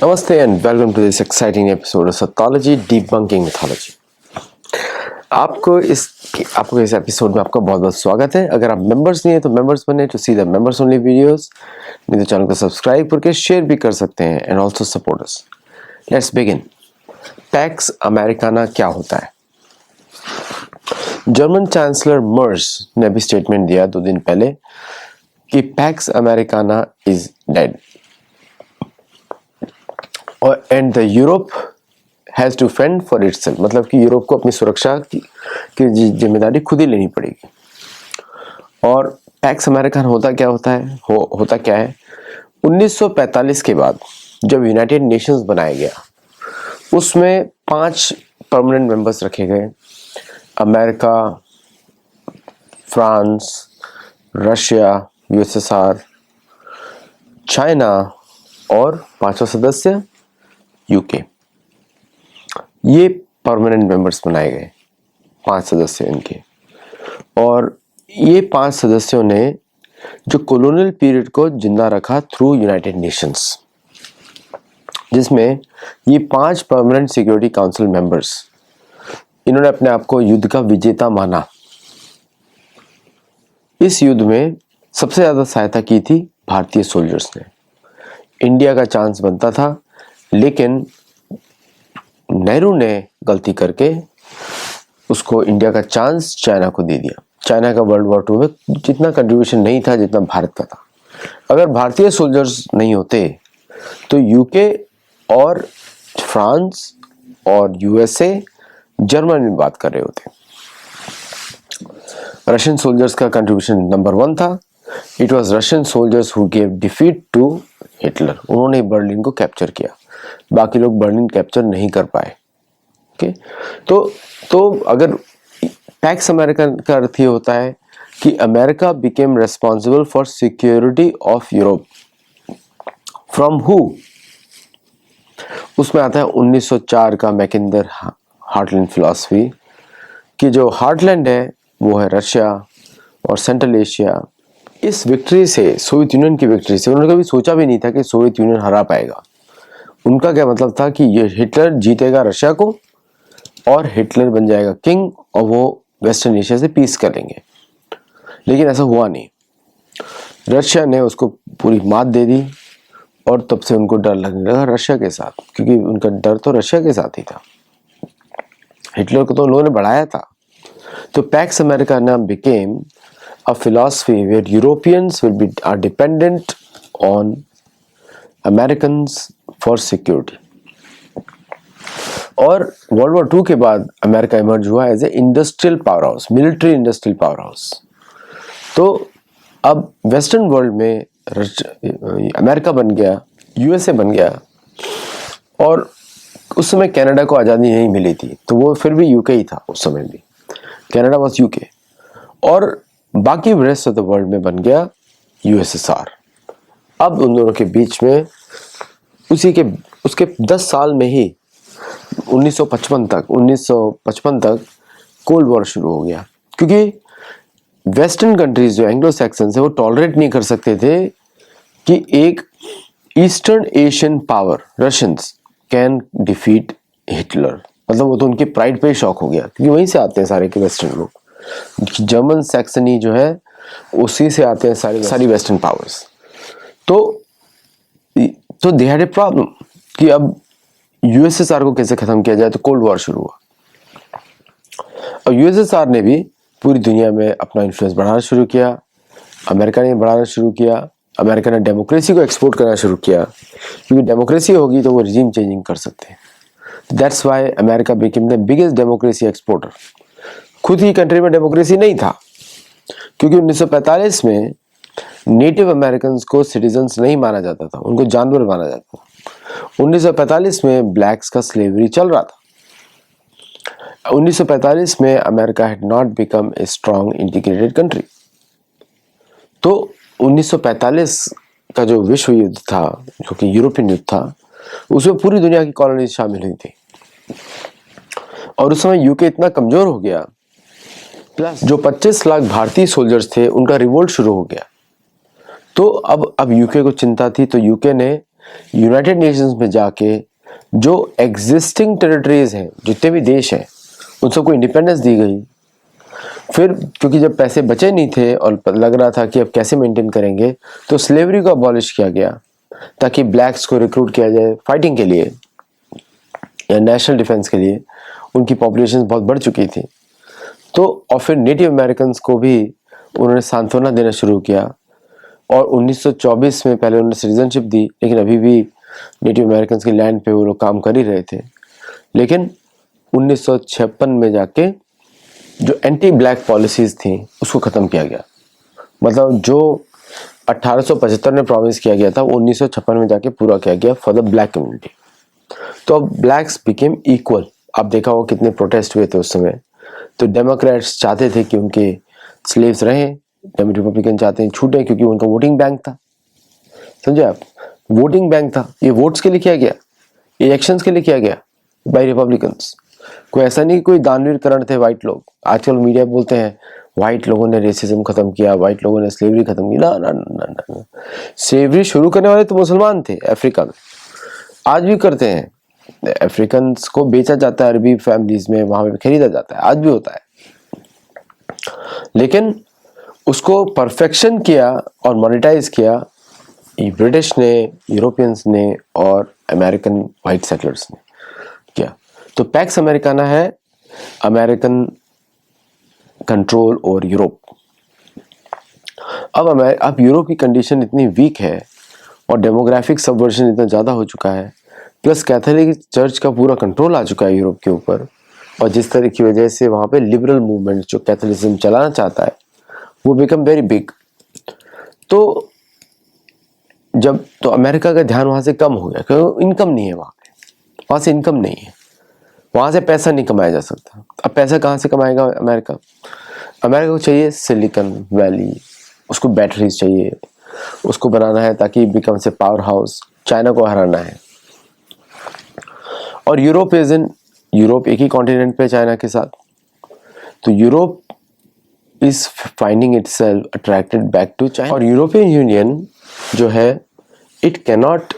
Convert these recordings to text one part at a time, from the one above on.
Namaste and welcome to this exciting episode of Sathology Debunking Mythology। आपको इस episode में आपका बहुत बहुत स्वागत है। अगर आप मेंबर्स नहीं है तो मेंबर्स बने to see the members only videos, नहीं तो चैनल को सब्सक्राइब करके शेयर भी कर सकते हैं and also support us. Let's begin. PACS Americana क्या होता है? जर्मन चांसलर मर्स ने भी स्टेटमेंट दिया 2 दिन पहले कि पैक्स अमेरिकाना इज डेड और and the Europe has to fend for itself, मतलब कि यूरोप को अपनी सुरक्षा की जिम्मेदारी खुद ही लेनी पड़ेगी। और पैक्स अमेरिकाना होता क्या है? 1945 के बाद जब यूनाइटेड नेशंस बनाया गया, उसमें 5 परमानेंट मेंबर्स रखे गए। America, France, Russia, USSR, China और 5वां सदस्य यूके। ये परमानेंट मेंबर्स बनाए गए, 5 सदस्य इनके। और ये 5 सदस्यों ने जो कॉलोनियल पीरियड को जिंदा रखा थ्रू यूनाइटेड नेशंस, जिसमें ये 5 परमानेंट सिक्योरिटी काउंसिल मेंबर्स, इन्होंने अपने आप को युद्ध का विजेता माना। इस युद्ध में सबसे ज्यादा सहायता की थी भारतीय सोल्जर्स ने। इंडिया का चांस बनता था, लेकिन नेहरू ने गलती करके उसको इंडिया का चांस चाइना को दे दिया। चाइना का वर्ल्ड वॉर 2 में जितना कंट्रीब्यूशन नहीं था जितना भारत का था। अगर भारतीय सोल्जर्स नहीं होते तो यूके और फ्रांस और यूएसए जर्मनी में बात कर रहे होते। रशियन सोल्जर्स का कंट्रीब्यूशन नंबर 1 था। It was Russian soldiers who gave defeat to Hitler. उन्होंने बर्लिन को कैप्चर किया, बाकी लोग बर्लिन कैप्चर नहीं कर पाए। ओके, तो अगर पैक्स अमेरिका का अर्थ ये होता है कि America became responsible for security of Europe from who, उसमें आता है 1904 का मैकिंदर हार्टलैंड फिलॉसफी कि जो हार्टलैंड है वो है रशिया और सेंट्रल एशिया। इस विक्ट्री से, सोवियत यूनियन की विक्ट्री से, उन्होंने कभी सोचा भी नहीं था कि सोवियत यूनियन हरा पाएगा। उनका क्या मतलब था कि ये हिटलर जीतेगा रशिया को और हिटलर बन जाएगा किंग और वो वेस्टर्न एशिया से पीस करेंगे। लेकिन ऐसा हुआ नहीं। रशिया ने उसको पूरी मात दे दी और तब से उनको डर लगने लगा रशिया के साथ, क्योंकि उनका डर तो रशिया के साथ ही था। हिटलर को तो उन्होंने बढ़ाया था। तो PACS Americana became a philosophy where Europeans are dependent on Americans for security। और वर्ल्ड वॉर 2 के बाद अमेरिका इमर्ज हुआ as a industrial powerhouse, military industrial powerhouse. तो अब वेस्टर्न वर्ल्ड में अमेरिका बन गया, यूएसए बन गया, और उस समय कनाडा को आज़ादी नहीं मिली थी, तो वो फिर भी यूके ही था। उस समय भी कनाडा वाज यूके, और बाकी रेस्ट ऑफ द वर्ल्ड में बन गया यूएसएसआर। अब उन दोनों के बीच में उसके 10 साल में ही 1955 तक कोल्ड वॉर शुरू हो गया, क्योंकि वेस्टर्न कंट्रीज जो एंग्लो सैक्सन्स है वो टॉलरेट नहीं कर सकते थे कि एक eastern Asian power Russians can defeat Hitler. मतलब वो तो उनके प्राइड पे शॉक हो गया, क्योंकि वहीं से आते हैं सारे के वेस्टर्न लोग। जर्मन सैक्सनी जो है उसी से आते हैं सारी वेस्टर्न पावर्स। तो दे हैड ए प्रॉब्लम कि अब यूएसएसआर को कैसे खत्म किया जाए। तो कोल्ड वॉर शुरू हुआ। और यूएसएसआर ने भी पूरी दुनिया में अपना इन्फ्लुएंस बढ़ाना शुरू किया, अमेरिका ने बढ़ाना शुरू किया। अमेरिका ने डेमोक्रेसी को एक्सपोर्ट करना शुरू किया, क्योंकि डेमोक्रेसी होगी तो वो रिजीम चेंजिंग कर सकते हैं। That's why America became the biggest democracy exporter. खुद ही कंट्री में डेमोक्रेसी नहीं था, क्योंकि 1945 में नेटिव अमेरिकन को सिटीजन्स नहीं माना जाता था, उनको जानवर माना जाता था। 1945 में ब्लैक्स का स्लेवरी चल रहा था। 1945 में America had not become a strong integrated country. तो 1945 का जो विश्व युद्ध था, जो कि यूरोपियन युद्ध था, उसमें पूरी दुनिया की कॉलोनीज शामिल हुई थी। और उस समय यूके इतना कमजोर हो गया, प्लस जो 25 लाख भारतीय सोल्जर्स थे उनका रिवोल्ट शुरू हो गया। तो अब यूके को चिंता थी, तो यूके ने यूनाइटेड नेशंस में जाके जो एग्जिस्टिंग टेरिटरीज हैं, जितने भी देश हैं, उन सबको इंडिपेंडेंस दी गई। फिर क्योंकि जब पैसे बचे नहीं थे और लग रहा था कि अब कैसे मेंटेन करेंगे, तो स्लेवरी को अबॉलिश किया गया ताकि ब्लैक्स को रिक्रूट किया जाए फाइटिंग के लिए या नेशनल डिफेंस के लिए। उनकी पॉपुलेशन बहुत बढ़ चुकी थी। तो और फिर नेटिव अमेरिकन को भी उन्होंने सांत्वना देना शुरू किया और 1924 में पहले उन्होंने सिटीजनशिप दी, लेकिन अभी भी नेटिव अमेरिकन की लैंड पे वो लोग काम कर ही रहे थे। लेकिन 1956 में जाके जो एंटी ब्लैक पॉलिसीज थी उसको ख़त्म किया गया। मतलब जो 1875 में प्रॉमिस किया गया था वो 1956 में जाके पूरा किया गया फॉर द ब्लैक कम्युनिटी। तो अब ब्लैक्स बिकेम इक्वल। आप देखा हो कितने प्रोटेस्ट हुए थे उस समय। तो डेमोक्रेट्स चाहते थे कि उनके स्लेव्स रहें, रिपब्लिकन चाहते हैं छूटें, क्योंकि उनका वोटिंग बैंक था। समझे आप, वोटिंग बैंक था। ये वोट्स के लिए किया गया, इलेक्शंस के लिए किया गया बाय रिपब्लिकन्स। कोई ऐसा नहीं कोई दानवीर करण थे वाइट लोग। आजकल मीडिया बोलते हैं वाइट लोगों ने रेसिज्म खत्म किया, वाइट लोगों ने स्लेवरी खत्म की। ना ना ना ना, ना। स्लेवरी शुरू करने वाले तो मुसलमान थे अफ्रीका में, आज भी करते हैं। अफ्रीकन्स को बेचा जाता है अरबी फैमिलीज में, वहां पे खरीदा जाता है, आज भी होता है। लेकिन उसको परफेक्शन किया और मोनेटाइज किया ब्रिटिश ने, यूरोपियंस ने और अमेरिकन वाइट सेटलर्स ने किया। तो पैक्स अमेरिकाना है अमेरिकन कंट्रोल ओवर यूरोप। अब यूरोप की कंडीशन इतनी वीक है और डेमोग्राफिक सबवर्जन इतना ज़्यादा हो चुका है, प्लस कैथोलिक चर्च का पूरा कंट्रोल आ चुका है यूरोप के ऊपर, और जिस तरह की वजह से वहाँ पे लिबरल मूवमेंट जो कैथोलिज्म चलाना चाहता है वो बिकम वेरी बिग। तो जब तो अमेरिका का ध्यान वहाँ से कम हो गया क्योंकि इनकम नहीं है वहाँ से इनकम नहीं है, वहाँ से पैसा नहीं कमाया जा सकता। अब पैसा कहाँ से कमाएगा अमेरिका? अमेरिका को चाहिए सिलिकॉन वैली, उसको बैटरीज चाहिए, उसको बनाना है ताकि बिकम से पावर हाउस, चाइना को हराना है। और यूरोप एक ही कॉन्टिनेंट पे चाइना के साथ। तो Europe is finding itself attracted back to China. और यूरोपियन यूनियन जो है it cannot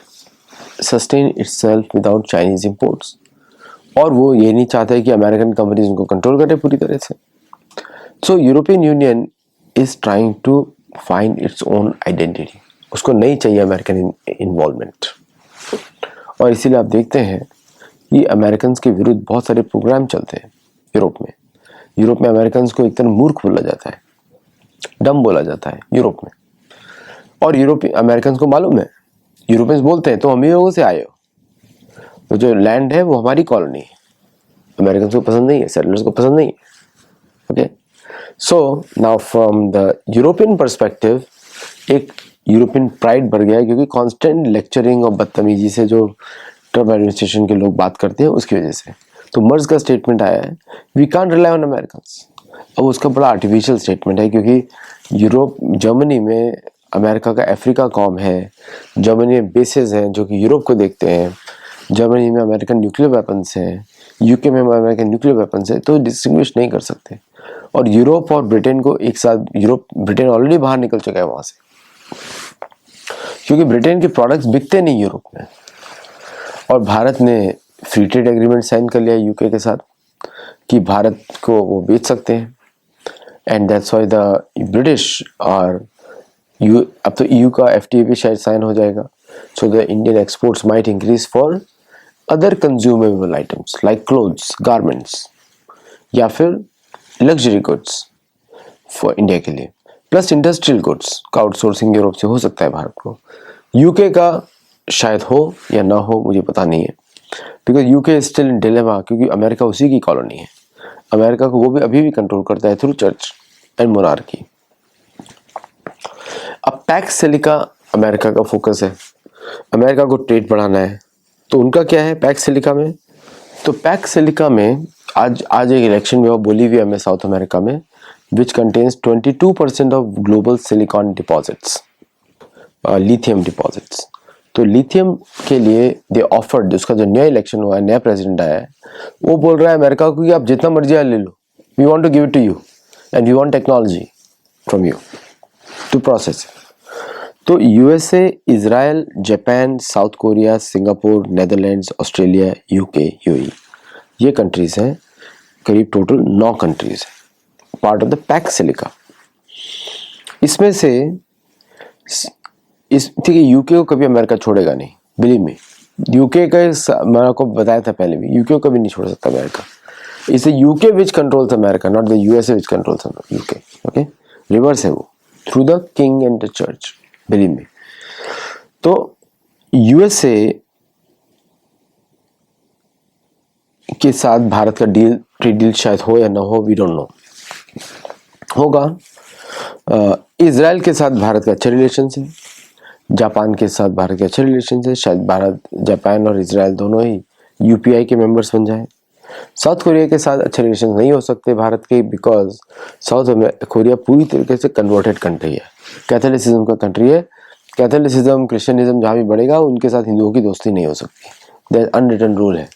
sustain itself without Chinese imports, और वो ये नहीं चाहते कि अमेरिकन कंपनीज उनको कंट्रोल करे पूरी तरह से। So European Union is trying to find its own identity. उसको नहीं चाहिए अमेरिकन इन्वॉल्वमेंट। और इसीलिए आप देखते हैं कि अमेरिकन के विरुद्ध बहुत सारे प्रोग्राम चलते हैं यूरोप में। यूरोप में अमेरिकन को एक तरह मूर्ख बोला जाता है, डम बोला जाता है यूरोप में। और अमेरिकन को मालूम है, यूरोपियंस बोलते हैं तो हम ही लोगों से आए हो, तो जो लैंड है वो हमारी कॉलोनी है। अमेरिकन को पसंद नहीं है, सेटलर्स को पसंद नहीं है। Okay, so now from the European perspective एक यूरोपियन प्राइड बढ़ गया है, क्योंकि कांस्टेंट लेक्चरिंग और बदतमीजी से जो ट्रम्प एडमिनिस्ट्रेशन के लोग बात करते हैं उसकी वजह से। तो मर्ज का स्टेटमेंट आया है, we can't rely on Americans. अब उसका बड़ा आर्टिफिशियल स्टेटमेंट है, क्योंकि जर्मनी में अमेरिका का अफ्रीका कॉम है, जर्मनी में बेसेस हैं जो कि यूरोप को देखते हैं, जर्मनी में अमेरिकन न्यूक्लियर वेपन्स हैं, यूके में अमेरिकन न्यूक्लियर वेपन्स है, तो डिस्टिंग्विश नहीं कर सकते। और यूरोप और ब्रिटेन को एक साथ, ब्रिटेन ऑलरेडी बाहर निकल चुका है वहाँ से, क्योंकि ब्रिटेन के प्रोडक्ट्स बिकते नहीं यूरोप में। और भारत ने फ्री ट्रेड एग्रीमेंट साइन कर लिया यूके के साथ कि भारत को वो बेच सकते हैं, and that's why the British और अब तो EU का FTA भी शायद साइन हो जाएगा। So the Indian exports might increase for other consumable items like clothes, garments या फिर लग्जरी गुड्स फॉर इंडिया के लिए, प्लस इंडस्ट्रियल गुड्स का आउटसोर्सिंग यूरोप से हो सकता है भारत को। यूके का शायद हो या ना हो, मुझे पता नहीं है, because UK is still in dilemma, क्योंकि अमेरिका उसी की कॉलोनी है। अमेरिका को वो भी अभी भी कंट्रोल करता है थ्रू चर्च एंड मोनार्की। अब पैक्स सिलिका अमेरिका का फोकस है, अमेरिका को ट्रेड बढ़ाना है। तो उनका क्या है पैक्स सिलिका में? तो पैक्स सिलिका में आज एक इलेक्शन हुआ बोलीविया में, साउथ अमेरिका में, which contains 22% of global silicon deposits, lithium deposits. तो लिथियम के लिए दे ऑफर्ड, उसका जो नया इलेक्शन हुआ है, नया प्रेसिडेंट आया है, वो बोल रहा है अमेरिका को कि आप जितना मर्जी ले लो, we want to give it to you and we want technology from you to process. तो USA, Israel, Japan, South Korea, Singapore, Netherlands, Australia, UK, UAE, ये कंट्रीज हैं, करीब टोटल 9 कंट्रीज हैं part of the Pax Silica. इसमें से इस ठीक है, यूके को कभी अमेरिका छोड़ेगा नहीं, बिलीव मी। यूके का मैंने आपको बताया था पहले भी, यूके को कभी नहीं छोड़ सकता अमेरिका। इसे UK which controls America, not the USA which controls UK. Okay, reverse है वो, through the king and the church, believe me. तो यूएसए के साथ भारत का ट्रेड डील शायद हो या ना हो, वी डोंट नो। होगा। इजराइल के साथ भारत का अच्छा रिलेशन है, जापान के साथ भारत के अच्छे रिलेशन है, शायद भारत, जापान और इजराइल दोनों ही यूपीआई के मेंबर्स बन जाए। साउथ कोरिया के साथ अच्छे रिलेशन नहीं हो सकते भारत के, बिकॉज साउथ कोरिया पूरी तरीके से कन्वर्टेड कंट्री है, कैथोलिसिज्म का कंट्री है। कैथोलिसिज्म, क्रिश्चियनिज्म जहाँ भी बढ़ेगा उनके साथ हिंदुओं की दोस्ती नहीं हो सकती, दैट अनरिटन रूल है।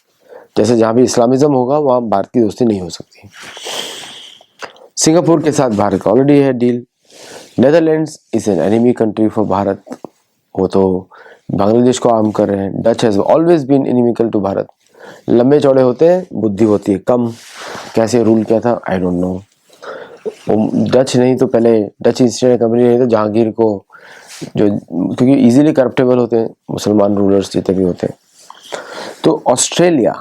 जैसे जहाँ भी इस्लामिज्म होगा वहाँ भारत की दोस्ती नहीं हो सकती। सिंगापुर के साथ भारत का ऑलरेडी है डील। Netherlands is an enemy country for Bharat, वो तो बांग्लादेश को आर्म कर रहे हैं। Dutch has always been inimical to Bharat. लंबे चौड़े होते हैं, बुद्धि होती है कम। कैसे रूल किया था आई डोंट नो। डच नहीं तो पहले डच ईस्ट इंडिया कंपनी नहीं तो जहांगीर को, जो क्योंकि इजीली करप्टेबल होते हैं मुसलमान रूलर्स जितने भी होते हैं। तो ऑस्ट्रेलिया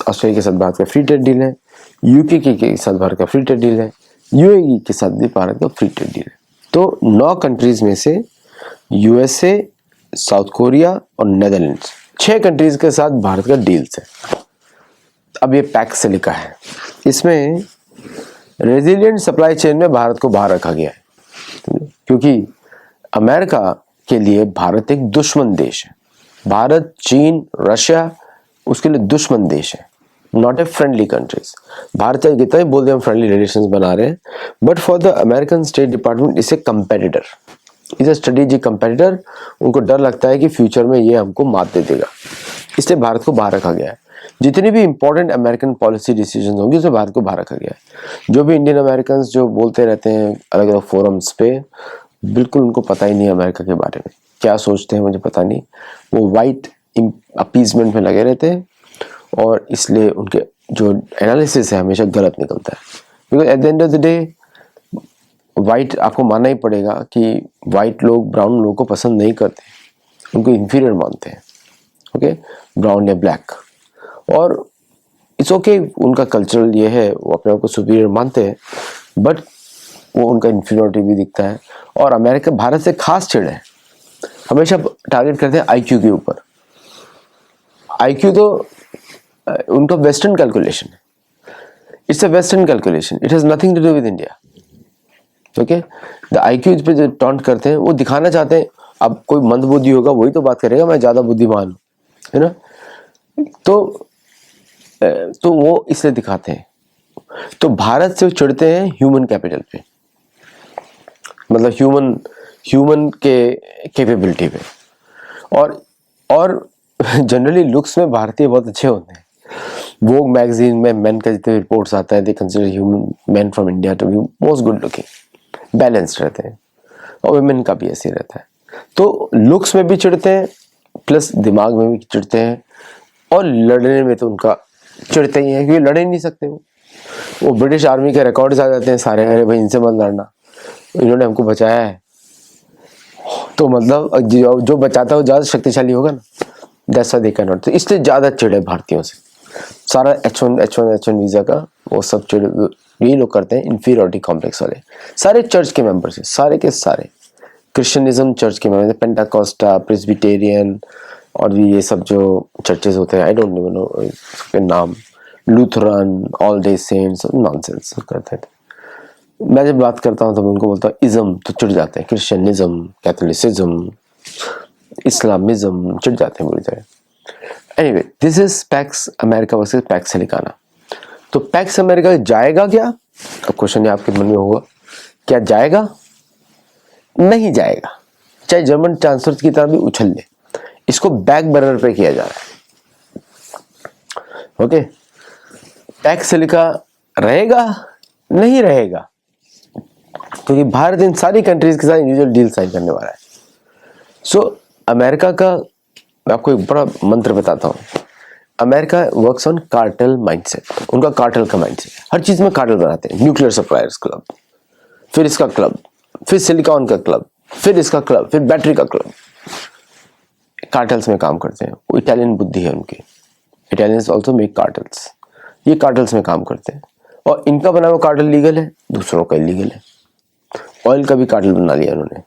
के साथ भारत का फ्री ट्रेड डील है। यूके के साथ भारत का फ्री ट्रेड डील है। यूएई के साथ भी भारत का फ्री ट्रेड डील है। तो 9 कंट्रीज में से यूएसए, साउथ कोरिया और नेदरलैंड्स, 6 कंट्रीज के साथ भारत का डील्स है। अब ये पैक्स से लिखा है, इसमें रेजिलिएंट सप्लाई चेन में भारत को बाहर रखा गया है, क्योंकि अमेरिका के लिए भारत एक दुश्मन देश है। भारत, चीन, रशिया उसके लिए दुश्मन देश है, not a friendly countries. Bharat चाहे कितना ही बोल दे हम फ्रेंडली रिलेशंस बना रहे हैं, but for the American state department is a competitor, is a strategic competitor. उनको डर लगता है कि फ्यूचर में ये हमको मात दे देगा, इसलिए भारत को बाहर रखा गया है। जितनी भी इंपॉर्टेंट अमेरिकन पॉलिसी डिसीजन होंगी उसमें भारत को बाहर रखा गया है। जो भी इंडियन अमेरिकन जो बोलते रहते हैं अलग अलग फोरम्स पे, बिल्कुल उनको पता ही नहीं है अमेरिका के बारे में, क्या सोचते हैं मुझे पता नहीं। वो वाइट अपीजमेंट में लगे रहते हैं और इसलिए उनके जो एनालिसिस है हमेशा गलत निकलता है। Because at the end of the day white, आपको मानना ही पड़ेगा कि वाइट लोग ब्राउन लोगों को पसंद नहीं करते, उनको इंफीरियर मानते हैं। ओके, ब्राउन या ब्लैक, और इट्स ओके, उनका कल्चरल ये है, वो अपने आप को सुपीरियर मानते हैं, बट वो उनका इंफीरियरिटी भी दिखता है। और अमेरिका भारत से खास चिड़ है, हमेशा टारगेट करते हैं आईक्यू के ऊपर। आईक्यू तो उनका वेस्टर्न कैलकुलेशन है, it's a western calculation, it has nothing to do with India. Okay, the IQ पे जो टॉन्ट करते हैं वो दिखाना चाहते हैं, अब कोई मंदबुद्धि होगा वही तो बात करेगा मैं ज्यादा बुद्धिमान हूं, है ना। तो वो इसलिए दिखाते हैं। तो भारत से चिढ़ते हैं ह्यूमन कैपिटल पे, मतलब ह्यूमन के कैपेबिलिटी पे। और जनरली लुक्स में भारतीय बहुत अच्छे होते हैं। वोग मैगजीन में मेन का जितने रिपोर्ट्स आता है, they consider human men from India to be most good looking, balanced रहते हैं, और वुमेन का भी ऐसे रहता है। तो लुक्स में भी चिढ़ते हैं, प्लस दिमाग में भी चिढ़ते हैं, और लड़ने में तो उनका चिढ़ते ही है, क्योंकि लड़ ही नहीं सकते वो ब्रिटिश आर्मी के रिकॉर्ड्स आ जाते हैं सारे, अरे भाई इनसे मत लड़ना, इन्होंने हमको बचाया है। तो मतलब जो बचाता है वो ज्यादा शक्तिशाली होगा ना, that's why they can not. तो इसलिए ज्यादा चिढ़े भारतीयों से। सारा H1 वीजा का वो सब चिढ़ यही लोग करते हैं, इंफीरियरिटी कॉम्प्लेक्स वाले। सारे चर्च के मेंबर्स हैं, सारे के सारे क्रिश्चियनिज्म चर्च के मेंबर्स, पेंटाकोस्टा, प्रेस्बिटेरियन, और भी ये सब जो चर्चेस होते हैं, आई डोंट नो उसके नाम, Lutheran, all Day Saints, nonsense करते थे। मैं जब बात करता हूँ तो मैं उनको बोलता हूँ इज्म, तो चिढ़ जाते हैं। क्रिश्चियनिज्म, कैथोलिसिज्म, इस्लामिज्म, चिढ़ जाते हैं बुरी तरह। Anyway, this is Pax America versus Pax सिलिकाना। तो पैक्स अमेरिका जाएगा क्या? अब क्वेश्चन आपके मन में होगा, क्या जाएगा? नहीं जाएगा, चाहे जर्मन चांसलर की तरह भी उछल ले, इसको बैक बर्नर पे किया जा रहा है। ओके, पैक्स सिलिका रहेगा? नहीं रहेगा, क्योंकि भारत इन सारी कंट्रीज के साथ इंडिविजुअल डील साइन करने वाला है। सो अमेरिका का, मैं आपको एक बड़ा मंत्र बताता हूँ। America works on cartel mindset. उनका कार्टेल का माइंडसेट, हर चीज में कार्टेल बनाते हैं। न्यूक्लियर सप्लायर्स क्लब, फिर इसका क्लब, फिर सिलिकॉन का क्लब, फिर इसका क्लब, फिर बैटरी का क्लब। कार्टेल्स में काम करते हैं। वो इटालियन बुद्धि है उनकी। Italians also make cartels. ये कार्टेल्स में काम करते हैं और इनका बना हुआ कार्टेल लीगल है, दूसरों का इलीगल है। ऑयल का भी कार्टेल बना लिया उन्होंने।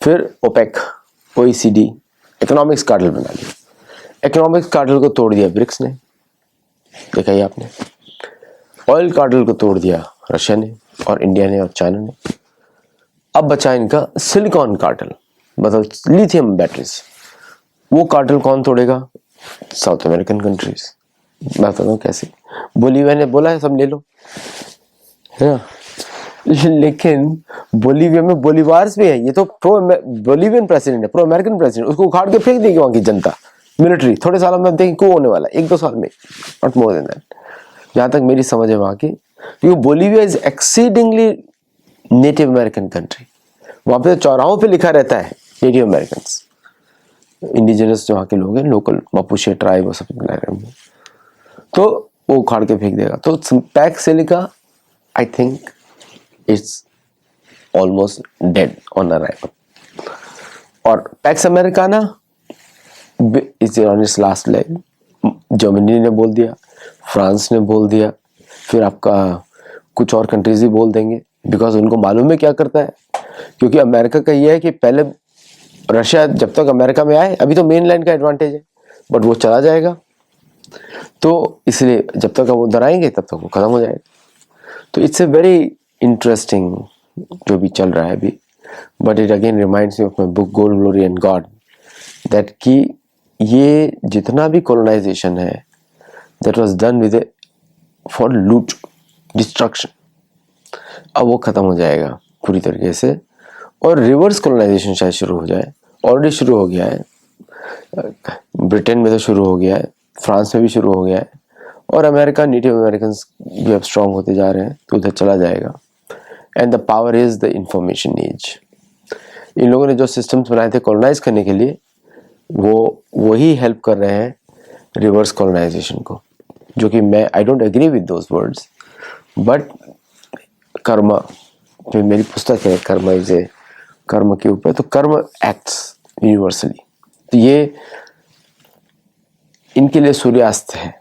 फिर ओपेक, OECD, इकोनॉमिक्स कार्टेल बना लिया। इकोनॉमिक्स कार्टेल को तोड़ दिया ब्रिक्स ने, देखा ही आपने। ऑयल कार्टेल को तोड़ दिया रशिया ने और इंडिया ने और चाइना ने। अब बचा इनका सिलिकॉन कार्टेल, मतलब लिथियम बैटरीज। वो कार्टेल कौन तोड़ेगा? South American countries. मैं बताता हूँ कैसे। बोलीविया ने बोला है सब ले लो, है ना, लेकिन बोलीविया में बोलीवार्स भी है। ये तो प्रो बोलीवियन प्रेसिडेंट है, प्रो अमेरिकन प्रेसिडेंट। उसको उखाड़ के फेंक देगी वहां की जनता। मिलिट्री थोड़े सालों में देखें क्यों होने वाला है, 1-2 साल में, नॉट मोर देन दैट, जहां तक मेरी समझ है वहां की। क्योंकि Bolivia is exceedingly native American country. वहां पे चौराहों पे लिखा रहता है नेटिव अमेरिकन, इंडिजिनस जो वहां के लोग हैं, लोकल मापुचे ट्राइब और सब रहे हैं, तो वो उखाड़ के फेंक देगा। तो Pax Silica I think it's almost dead on arrival. और Pax Americana is on its last leg. Germany ने बोल दिया, फ्रांस ने बोल दिया, फिर आपका कुछ और कंट्रीज भी बोल देंगे, बिकॉज उनको मालूम है क्या करता है। क्योंकि अमेरिका का ये है कि पहले रशिया जब तक अमेरिका में आए, अभी तो मेन लाइन का एडवांटेज है, बट वो चला जाएगा, तो इसलिए जब तक वो उधर आएंगे तब तक वो खत्म हो जाएगा। तो इट्स ए वेरी इंटरेस्टिंग जो भी चल रहा है अभी। But it again reminds me of my book gold glory and God, that कि ये जितना भी कॉलोनाइजेशन है that was done with for लूट, डिस्ट्रक्शन, अब वो खत्म हो जाएगा पूरी तरीके से। और रिवर्स कॉलोनाइजेशन शायद शुरू हो जाए, ऑलरेडी शुरू हो गया है। ब्रिटेन में तो शुरू हो गया है, फ्रांस में भी शुरू हो गया है, और अमेरिका, नेटिव अमेरिकन भी अब स्ट्रांग होते जा रहे हैं, तो उधर चला जाएगा। And the power is the information age. इन लोगों ने जो सिस्टम्स बनाए थे कॉलोनाइज करने के लिए, वो ही हेल्प कर रहे हैं रिवर्स कॉलोनाइजेशन को, जो कि मैं I don't agree with those words, but karma, जो मेरी पुस्तक है कर्म इज ए, कर्म के ऊपर, तो कर्म एक्ट्स यूनिवर्सली। तो ये इनके लिए सूर्यास्त है।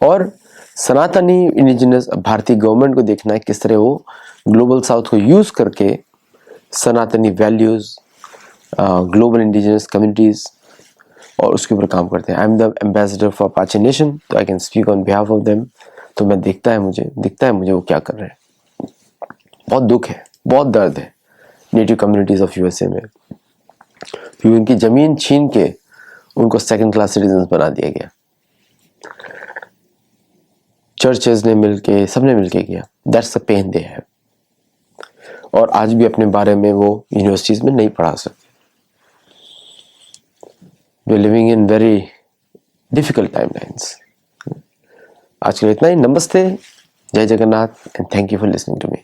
और सनातनी इंडिजिनस भारतीय गवर्नमेंट को देखना है किस तरह वो ग्लोबल साउथ को यूज करके सनातनी वैल्यूज, ग्लोबल इंडिजिनस कम्युनिटीज और उसके ऊपर काम करते हैं। I am the ambassador for Apache nation, तो I can speak on behalf of them. तो मैं दिखता है मुझे वो क्या कर रहे हैं। बहुत दुख है, बहुत दर्द है नेटिव कम्युनिटीज ऑफ यूएसए में, क्योंकि उनकी जमीन छीन के उनको सेकंड क्लास सिटीजन बना दिया गया। चर्चेस ने मिलके, सबने मिलके किया। That's the pain they have. और आज भी अपने बारे में वो यूनिवर्सिटीज में नहीं पढ़ा सकते। We are living in very difficult timelines. आज के लिए इतना ही। नमस्ते, जय Jagannath, and thank you for listening to me.